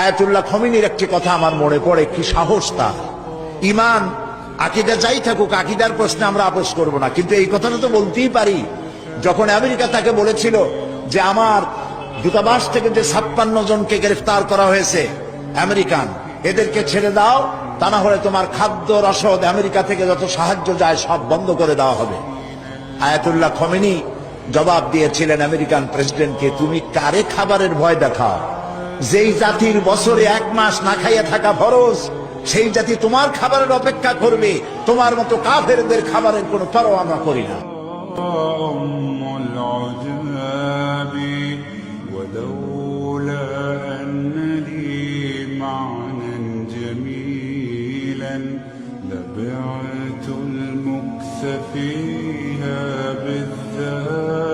Ayatollah খমিনীর একটি কথা আমার মনে পড়ে, কি সাহস তার। ইমান আকীদা যাই থাকুক, আকীদার প্রশ্নে আমরা আপোষ করব না, কিন্তু এই কথাটা তো বলতেই পারি। যখন আমেরিকা তাকে বলেছিল যে আমার দূতাবাস থেকে যে 56 জনকে গ্রেফতার করা হয়েছে আমেরিকান, এদেরকে ছেড়ে দাও, তা না হলে তোমার খাদ্য রসদ আমেরিকা থেকে যত সাহায্য যায় সব বন্ধ করে দেওয়া হবে। আয়াতুল্লাহ খমেনি জবাব দিয়েছিলেন আমেরিকান প্রেসিডেন্টকে, তুমি কারে খাবারের ভয় দেখাও? যেই জাতির বছরে 1 মাস না খাইয়া থাকা ফরজ, সেই জাতি তোমার খাবারের অপেক্ষা করবে। তোমার মতো কাফেরদের খাবারের কোনো পরোয়া আমরা করি না। لبعت المكث فيها بالذات